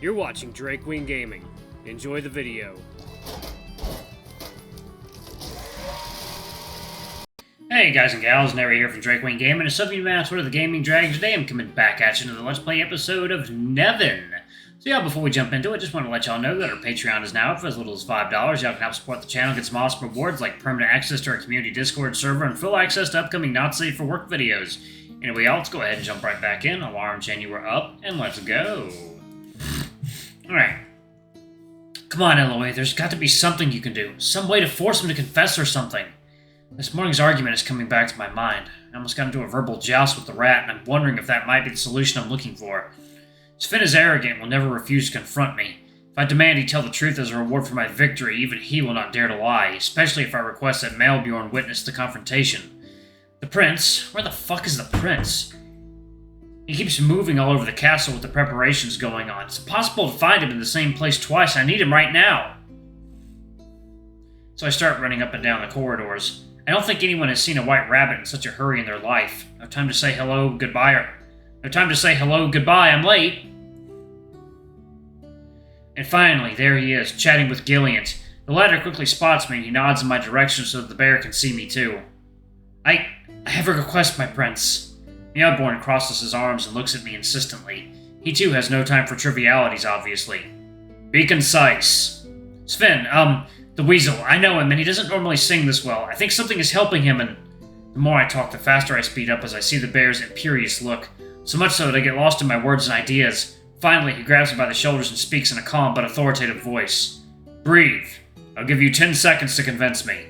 You're watching Drake Queen Gaming. Enjoy the video. Hey guys and gals, Nary here from Drake Queen Gaming, and something about sort of the Gaming Dragon. Today I'm coming back at you to the Let's Play episode of NeveN. So yeah, before we jump into it, just want to let y'all know that our Patreon is now up for as little as $5. Y'all can help support the channel, get some awesome rewards like permanent access to our community Discord server and full access to upcoming Not Safe for Work videos. Anyway, y'all, let's go ahead and jump right back in. Alarm chain, you are up, and let's go. Alright. Come on, Ellois, there's got to be something you can do. Some way to force him to confess or something. This morning's argument is coming back to my mind. I almost got into a verbal joust with the rat, and I'm wondering if that might be the solution I'm looking for. Sven is arrogant and will never refuse to confront me. If I demand he tell the truth as a reward for my victory, even he will not dare to lie, especially if I request that Melbjorn witness the confrontation. The prince? Where the fuck is the prince? He keeps moving all over the castle with the preparations going on. It's impossible to find him in the same place twice. I need him right now. So I start running up and down the corridors. I don't think anyone has seen a white rabbit in such a hurry in their life. No time to say hello, goodbye, I'm late. And finally, there he is, chatting with Gilan. The latter quickly spots me and he nods in my direction so that the bear can see me too. I have a request, my prince. Melbjorn crosses his arms and looks at me insistently. He too has no time for trivialities, obviously. Be concise. Sven, the weasel, I know him, and he doesn't normally sing this well. I think something is helping him, and the more I talk, the faster I speed up as I see the bear's imperious look. So much so that I get lost in my words and ideas. Finally, he grabs me by the shoulders and speaks in a calm but authoritative voice. Breathe. I'll give you 10 seconds to convince me.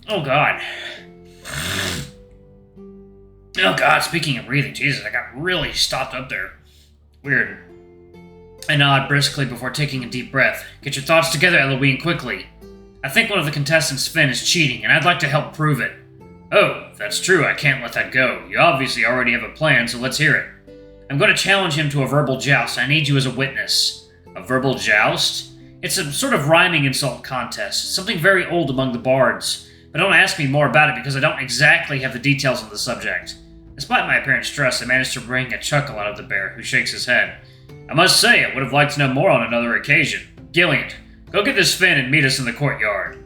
Oh God. Oh God, speaking of breathing, Jesus, I got really stopped up there. Weird. I nod briskly before taking a deep breath. Get your thoughts together, Ellois, quickly. I think one of the contestants, Sven, is cheating, and I'd like to help prove it. Oh, if that's true, I can't let that go. You obviously already have a plan, so let's hear it. I'm going to challenge him to a verbal joust. I need you as a witness. A verbal joust? It's a sort of rhyming insult contest, something very old among the Bards. But don't ask me more about it because I don't exactly have the details on the subject. Despite my apparent stress, I managed to wring a chuckle out of the bear, who shakes his head. I must say, I would have liked to know more on another occasion. Gilan, go get this Sven and meet us in the courtyard.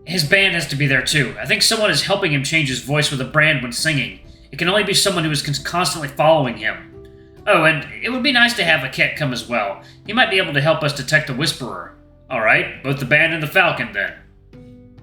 His band has to be there too. I think someone is helping him change his voice with a brand when singing. It can only be someone who is constantly following him. Oh, and it would be nice to have a cat come as well. He might be able to help us detect the Whisperer. Alright, both the band and the falcon then.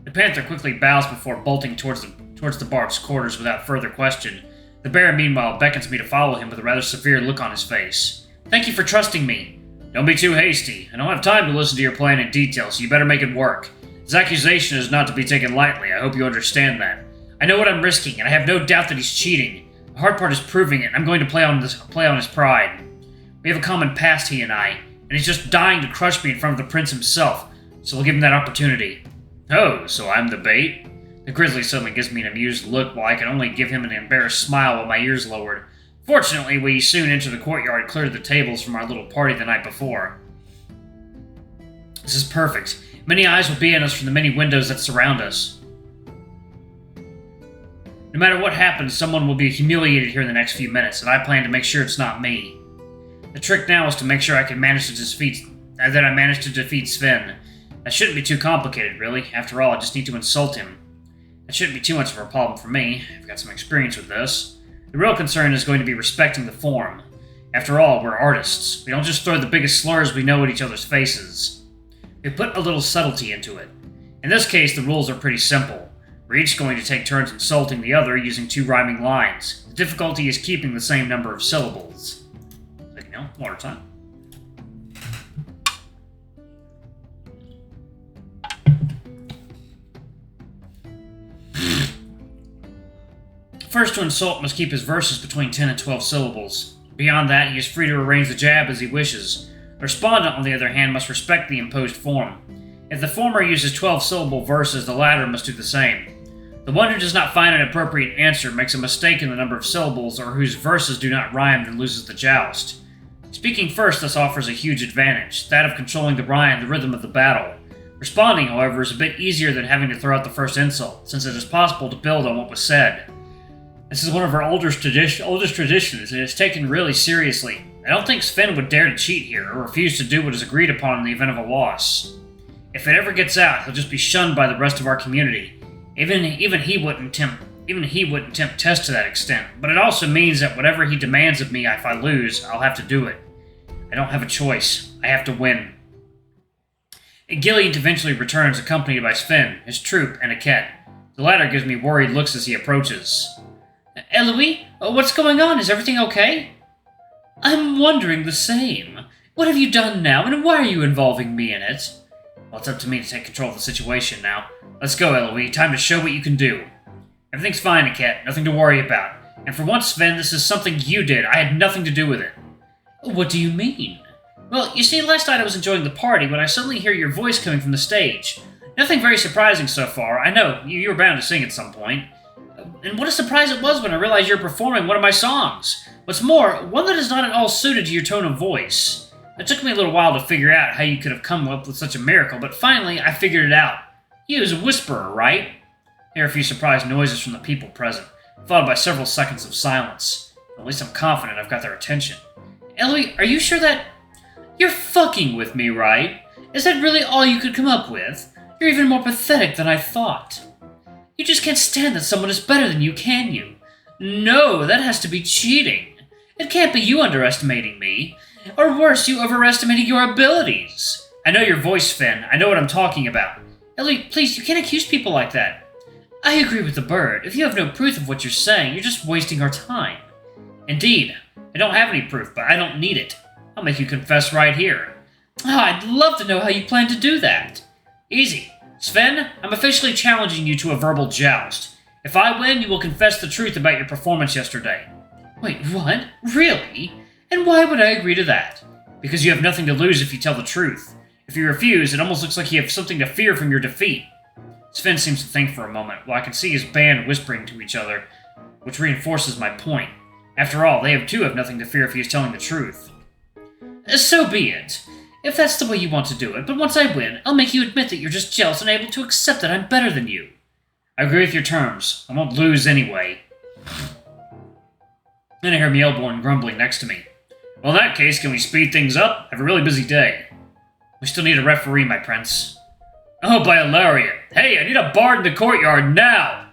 The panther quickly bows before bolting towards the Bard's quarters without further question. The bear, meanwhile, beckons me to follow him with a rather severe look on his face. Thank you for trusting me. Don't be too hasty. I don't have time to listen to your plan in detail, so you better make it work. His accusation is not to be taken lightly. I hope you understand that. I know what I'm risking, and I have no doubt that he's cheating. The hard part is proving it. I'm going to play on his pride. We have a common past, he and I, and he's just dying to crush me in front of the prince himself, so we'll give him that opportunity. Oh, so I'm the bait? The grizzly suddenly gives me an amused look while I can only give him an embarrassed smile with my ears lowered. Fortunately, we soon enter the courtyard, cleared the tables from our little party the night before. This is perfect. Many eyes will be on us from the many windows that surround us. No matter what happens, someone will be humiliated here in the next few minutes, and I plan to make sure it's not me. The trick now is to make sure I manage to defeat Sven. That shouldn't be too complicated, really. After all, I just need to insult him. That shouldn't be too much of a problem for me. I've got some experience with this. The real concern is going to be respecting the form. After all, we're artists. We don't just throw the biggest slurs we know at each other's faces. We put a little subtlety into it. In this case, the rules are pretty simple. We're each going to take turns insulting the other using 2 rhyming lines. The difficulty is keeping the same number of syllables. Water time. First to insult must keep his verses between 10 and 12 syllables. Beyond that, he is free to arrange the jab as he wishes. The respondent, on the other hand, must respect the imposed form. If the former uses 12-syllable verses, the latter must do the same. The one who does not find an appropriate answer makes a mistake in the number of syllables or whose verses do not rhyme then loses the joust. Speaking first thus offers a huge advantage, that of controlling the rhyme, the rhythm of the battle. Responding, however, is a bit easier than having to throw out the first insult, since it is possible to build on what was said. This is one of our oldest traditions, and it's taken really seriously. I don't think Sven would dare to cheat here, or refuse to do what is agreed upon in the event of a loss. If it ever gets out, he'll just be shunned by the rest of our community. Even he wouldn't tempt Tess to that extent, but it also means that whatever he demands of me if I lose, I'll have to do it. I don't have a choice. I have to win. Gilan eventually returns accompanied by Sven, his troop, and a cat. The latter gives me worried looks as he approaches. Ellois, what's going on? Is everything okay? I'm wondering the same. What have you done now, and why are you involving me in it? Well, it's up to me to take control of the situation now. Let's go, Ellois. Time to show what you can do. Everything's fine, Cat. Nothing to worry about. And for once, Sven, this is something you did. I had nothing to do with it. What do you mean? Well, you see, last night I was enjoying the party when I suddenly hear your voice coming from the stage. Nothing very surprising so far. I know, you were bound to sing at some point. And what a surprise it was when I realized you were performing one of my songs. What's more, one that is not at all suited to your tone of voice. It took me a little while to figure out how you could have come up with such a miracle, but finally I figured it out. You was a whisperer, right? There are a few surprised noises from the people present, followed by several seconds of silence. At least I'm confident I've got their attention. Ellois, are you sure that... You're fucking with me, right? Is that really all you could come up with? You're even more pathetic than I thought. You just can't stand that someone is better than you, can you? No, that has to be cheating. It can't be you underestimating me. Or worse, you overestimating your abilities. I know your voice, Sven. I know what I'm talking about. Ellois, please, you can't accuse people like that. I agree with the bird. If you have no proof of what you're saying, you're just wasting our time. Indeed, I don't have any proof, but I don't need it. I'll make you confess right here. I'd love to know how you plan to do that. Easy. Sven, I'm officially challenging you to a verbal joust. If I win, you will confess the truth about your performance yesterday. Wait, what? Really? And why would I agree to that? Because you have nothing to lose if you tell the truth. If you refuse, it almost looks like you have something to fear from your defeat. Sven seems to think for a moment, while I can see his band whispering to each other, which reinforces my point. After all, they too have nothing to fear if he is telling the truth. So be it. If that's the way you want to do it, but once I win, I'll make you admit that you're just jealous and able to accept that I'm better than you. I agree with your terms. I won't lose anyway. Then I hear Mjolborn grumbling next to me. Well, in that case, can we speed things up? I have a really busy day. We still need a referee, my prince. Oh, by Ilaria. Hey, I need a bard in the courtyard now!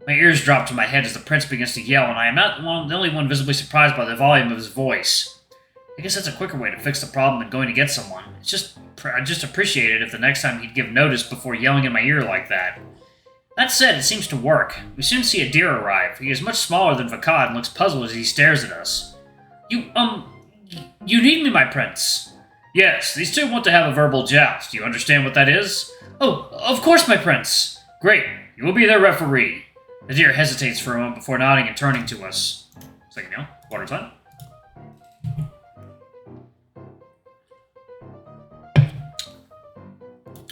My ears drop to my head as the prince begins to yell, and I am not the only one visibly surprised by the volume of his voice. I guess that's a quicker way to fix the problem than going to get someone. I'd just appreciate it if the next time he'd give notice before yelling in my ear like that. That said, it seems to work. We soon see a deer arrive. He is much smaller than Vakad and looks puzzled as he stares at us. You need me, my prince. Yes, these two want to have a verbal joust. Do you understand what that is? Oh, of course, my prince. Great, you will be their referee. The deer hesitates for a moment before nodding and turning to us. It's like, water time.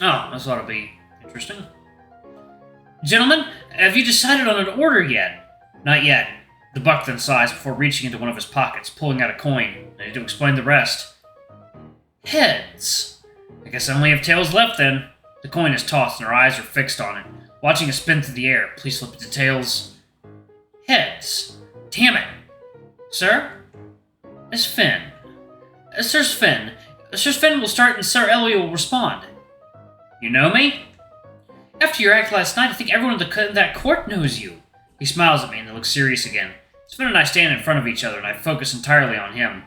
Oh, this ought to be interesting. Gentlemen, have you decided on an order yet? Not yet. The buck then sighs before reaching into one of his pockets, pulling out a coin. I need to explain the rest. Heads. I guess I only have tails left then. The coin is tossed and our eyes are fixed on it, watching it spin through the air. Please flip it to tails. Heads. Damn it. Sir? Sven. Sir Sven. Sir Sven will start and Sir Ellois will respond. You know me? After your act last night, I think everyone in that court knows you. He smiles at me and then looks serious again. Sven and I stand in front of each other and I focus entirely on him.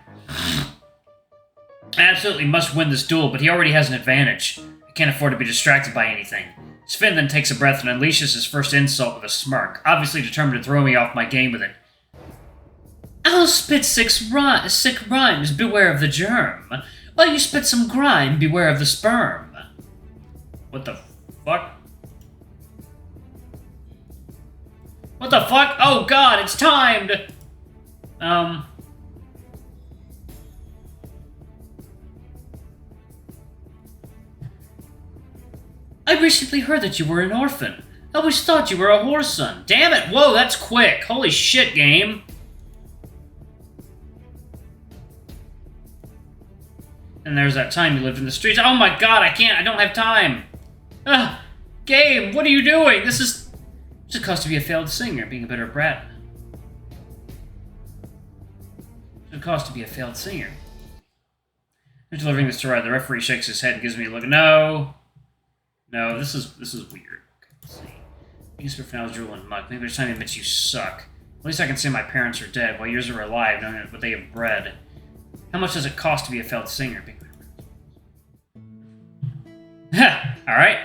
I absolutely must win this duel, but he already has an advantage. I can't afford to be distracted by anything. Sven then takes a breath and unleashes his first insult with a smirk, obviously determined to throw me off my game with it. I'll spit sick rhymes, beware of the germ. While you spit some grime, beware of the sperm. What the fuck? What the fuck? Oh god, it's timed! I recently heard that you were an orphan. I always thought you were a whoreson. Damn it! Whoa, that's quick! Holy shit, game! And there's that time you lived in the streets. Oh my god, I don't have time! Game, what are you doing? This is the cost of being a failed singer, being a bitter brat. cost to be a failed singer. After delivering this to Red, the referee shakes his head and gives me a look. No, this is weird. Okay, let's see. Thanks for finals, Duel and Muck. Maybe there's time to admit you suck. At least I can say my parents are dead, while yours are alive, knowing what they have bred. How much does it cost to be a failed singer? Ha! Alright.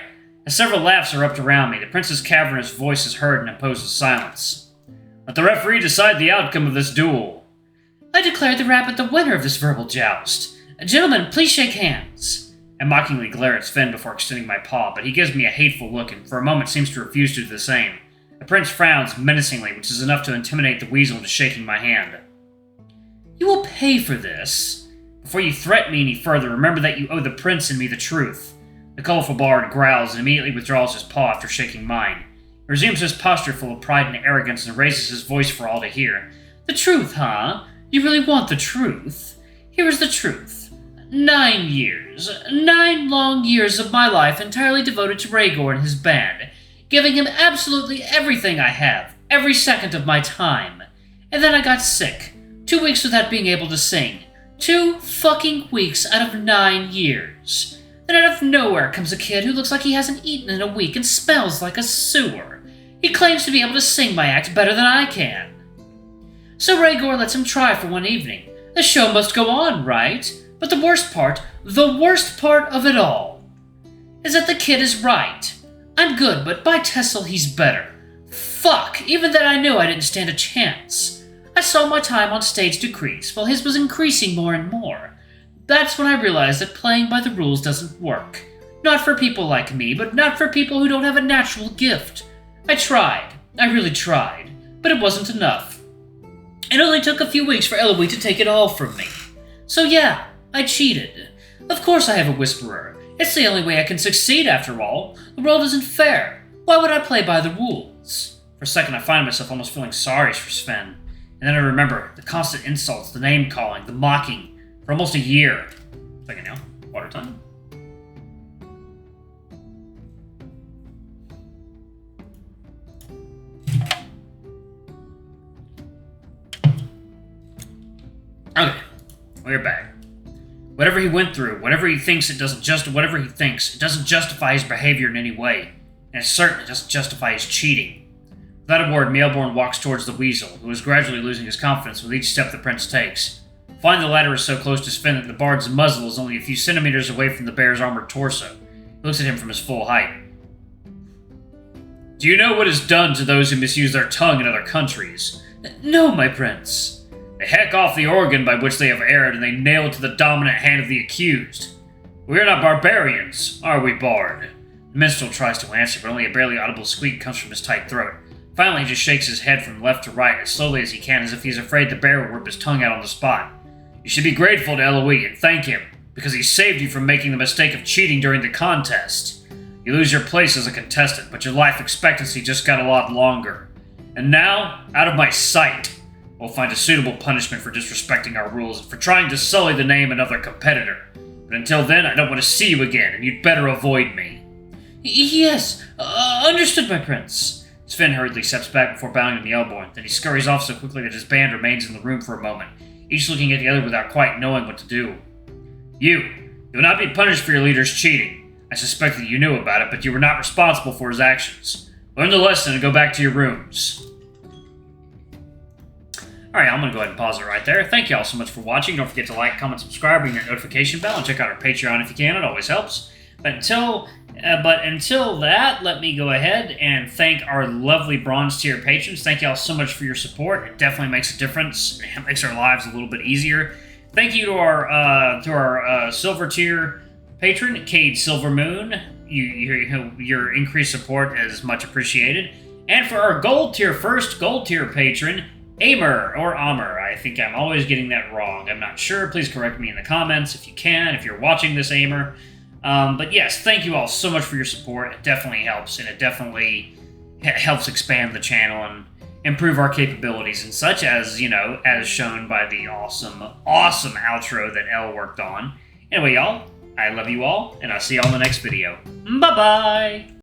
As several laughs erupt around me, the prince's cavernous voice is heard and imposes silence. Let the referee decide the outcome of this duel. I declare the rabbit the winner of this verbal joust. Gentlemen, please shake hands. I mockingly glare at Sven before extending my paw, but he gives me a hateful look and for a moment seems to refuse to do the same. The prince frowns menacingly, which is enough to intimidate the weasel into shaking my hand. You will pay for this. Before you threaten me any further, remember that you owe the prince and me the truth. The colorful bard growls and immediately withdraws his paw after shaking mine. He resumes his posture full of pride and arrogance and raises his voice for all to hear. The truth, huh? You really want the truth? Here is the truth. 9 years. 9 long years of my life entirely devoted to Rhaegor and his band, giving him absolutely everything I have, every second of my time. And then I got sick. 2 weeks without being able to sing. 2 fucking weeks out of 9 years. Then out of nowhere comes a kid who looks like he hasn't eaten in a week and smells like a sewer. He claims to be able to sing my act better than I can. So Rhaegor lets him try for one evening. The show must go on, right? But the worst part of it all, is that the kid is right. I'm good, but by Tessel he's better. Fuck, even then I knew I didn't stand a chance. I saw my time on stage decrease, while his was increasing more and more. That's when I realized that playing by the rules doesn't work. Not for people like me, but not for people who don't have a natural gift. I tried. I really tried. But it wasn't enough. It only took a few weeks for Ellois to take it all from me. So yeah, I cheated. Of course I have a whisperer. It's the only way I can succeed after all. The world isn't fair. Why would I play by the rules? For a second I find myself almost feeling sorry for Sven. And then I remember the constant insults, the name-calling, the mocking, for almost a year. Second now, water time. Okay, we're back. Whatever he went through, whatever he thinks, it doesn't justify his behavior in any way. And it certainly doesn't justify his cheating. Without a word, Maelborn walks towards the weasel, who is gradually losing his confidence with each step the prince takes. Finally, the latter is so close to Sven that the bard's muzzle is only a few centimeters away from the bear's armored torso. He looks at him from his full height. Do you know what is done to those who misuse their tongue in other countries? No, my prince. They hack off the organ by which they have erred, and they nail it to the dominant hand of the accused. We are not barbarians, are we, Bard? The minstrel tries to answer, but only a barely audible squeak comes from his tight throat. Finally, he just shakes his head from left to right as slowly as he can, as if he's afraid the bear will rip his tongue out on the spot. You should be grateful to Ellois and thank him, because he saved you from making the mistake of cheating during the contest. You lose your place as a contestant, but your life expectancy just got a lot longer. And now, out of my sight. We'll find a suitable punishment for disrespecting our rules and for trying to sully the name of another competitor. But until then, I don't want to see you again, and you'd better avoid me. Yes, understood, my prince. Sven hurriedly steps back before bowing to Maelborn. Then he scurries off so quickly that his band remains in the room for a moment, each looking at the other without quite knowing what to do. You will not be punished for your leader's cheating. I suspect that you knew about it, but you were not responsible for his actions. Learn the lesson and go back to your rooms. Alright, I'm going to go ahead and pause it right there. Thank you all so much for watching. Don't forget to like, comment, subscribe, ring that notification bell, and check out our Patreon if you can. It always helps. But until that, let me go ahead and thank our lovely bronze tier patrons. Thank you all so much for your support. It definitely makes a difference. It makes our lives a little bit easier. Thank you to our silver tier patron, Cade Silvermoon. Your increased support is much appreciated. And for our gold tier patron, Amer, or Amer. I think I'm always getting that wrong. I'm not sure. Please correct me in the comments if you can, if you're watching this, Amer. But yes, thank you all so much for your support. It definitely helps, and it definitely helps expand the channel and improve our capabilities and such, as, you know, as shown by the awesome outro that Elle worked on. Anyway, y'all, I love you all, and I'll see you all in the next video. Bye-bye!